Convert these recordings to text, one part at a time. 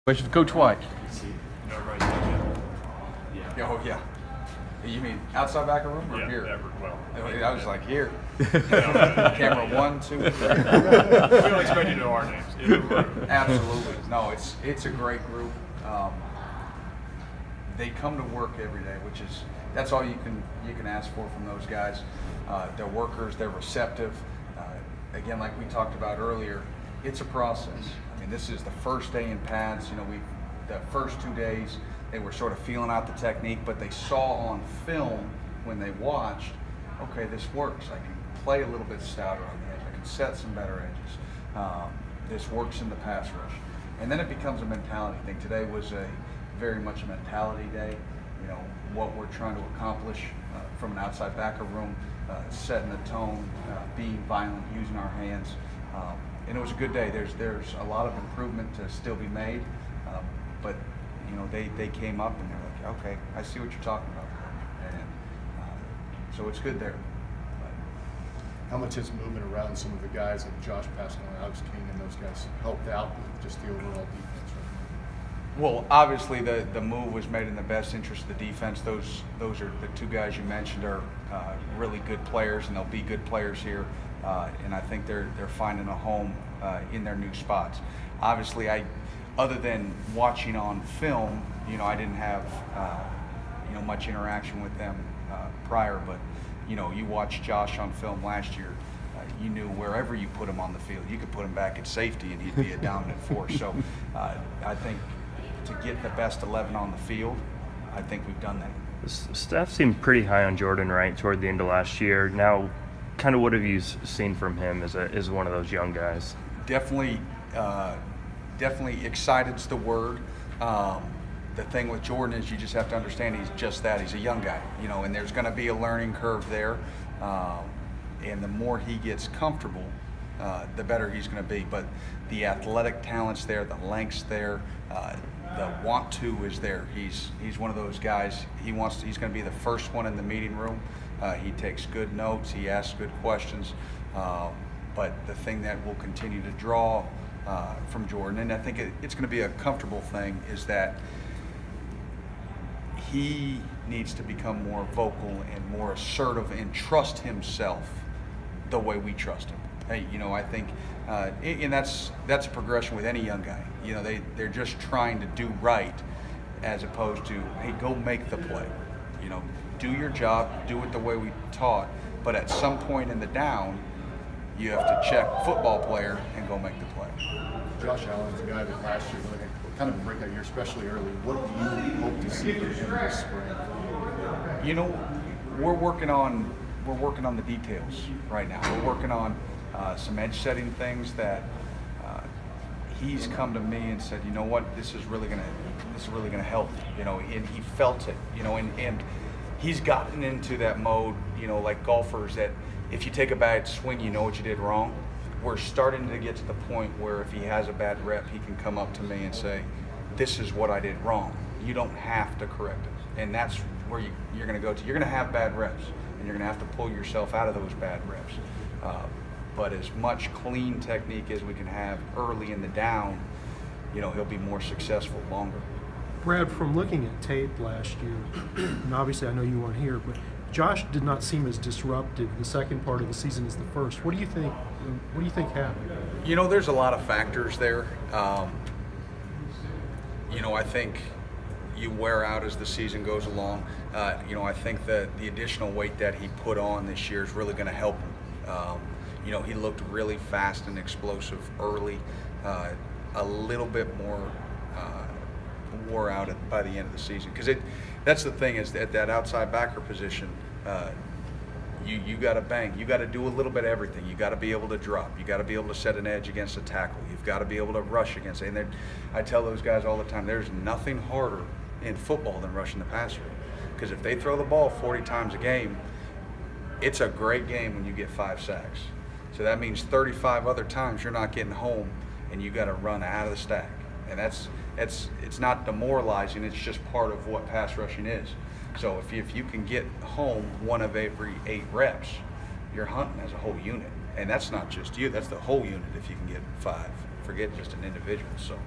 Question for Coach White. Oh, yeah. You mean outside back of room or Yeah, here? I was like, here. Camera 1, 2, 3. We don't expect you to know our names. Absolutely. No, it's a great group. They come to work every day, that's all you can ask for from those guys. They're workers, they're receptive. Again, like we talked about earlier, it's a process. I mean, this is the first day in pads. The first 2 days, they were sort of feeling out the technique, but they saw on film when they watched, okay, this works. I can play a little bit stouter on the edge. I can set some better edges. This works in the pass rush. And then it becomes a mentality thing. Today was very much a mentality day. What we're trying to accomplish from an outside backer room, setting the tone, being violent, using our hands. And it was a good day. There's a lot of improvement to still be made, but they came up and they're like, okay, I see what you're talking about, and so it's good there. How much has moving around some of the guys like Josh Pascal and Alex King and those guys helped out with just the overall defense right now? Well, obviously the move was made in the best interest of the defense. Those are the two guys you mentioned are really good players, and they'll be good players here. And I think they're finding a home in their new spots. Obviously, other than watching on film, I didn't have much interaction with them prior. But you watched Josh on film last year. You knew wherever you put him on the field, you could put him back at safety, and he'd be a dominant force. So I think to get the best 11 on the field, I think we've done that. The staff seemed pretty high on Jordan Wright toward the end of last year. Now, kind of what have you seen from him as one of those young guys? Definitely excited's the word. The thing with Jordan is you just have to understand he's just that. He's a young guy, and there's going to be a learning curve there. And the more he gets comfortable, the better he's going to be. But the athletic talent's there, the length's there, the want to is there. He's one of those guys. He's going to be the first one in the meeting room. He takes good notes. He asks good questions. But the thing that will continue to draw from Jordan, and I think it's going to be a comfortable thing, is that he needs to become more vocal and more assertive and trust himself the way we trust him. Hey, I think, and that's a progression with any young guy. They're just trying to do right, as opposed to, hey, go make the play. Do your job, do it the way we taught, but at some point in the down, you have to check football player and go make the play. Josh Allen's a guy that last year really had kind of a breakout year, especially early. What do you hope to see from him this spring? We're working on the details right now. We're working on some edge setting things that he's come to me and said, you know what, this is really gonna help. And he felt it. And he's gotten into that mode. Like golfers, that if you take a bad swing, you know what you did wrong. We're starting to get to the point where if he has a bad rep, he can come up to me and say, this is what I did wrong. You don't have to correct it. And that's where you're going to go to. You're going to have bad reps, and you're going to have to pull yourself out of those bad reps. But as much clean technique as we can have early in the down, he'll be more successful longer. Brad, from looking at tape last year, and obviously I know you weren't here, but Josh did not seem as disruptive the second part of the season as the first. What do you think? What do you think happened? There's a lot of factors there. I think you wear out as the season goes along. I think that the additional weight that he put on this year is really going to help him. He looked really fast and explosive early, a little bit more wore out by the end of the season. Because that's the thing, is at that outside backer position, you got to bang. You got to do a little bit of everything. You got to be able to drop. You got to be able to set an edge against a tackle. You've got to be able to rush against it. And I tell those guys all the time, there's nothing harder in football than rushing the passer. Because if they throw the ball 40 times a game, it's a great game when you get 5 sacks. So that means 35 other times you're not getting home, and you got to run out of the stack. And it's not demoralizing. It's just part of what pass rushing is. So if you can get home 1 of every 8 reps, you're hunting as a whole unit. And that's not just you, that's the whole unit if you can get 5. Forget just an individual. So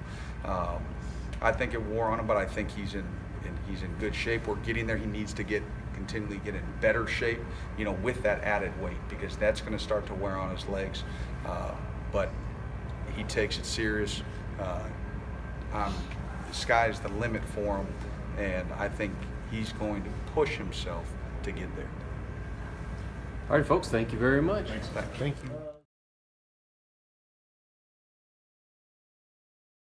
I think it wore on him, but I think he's in good shape. We're getting there. He needs to continually get in better shape, you know, with that added weight, because that's going to start to wear on his legs. But he takes it serious. The sky's the limit for him, and I think he's going to push himself to get there. All right, folks, thank you very much. Thanks. Thank you.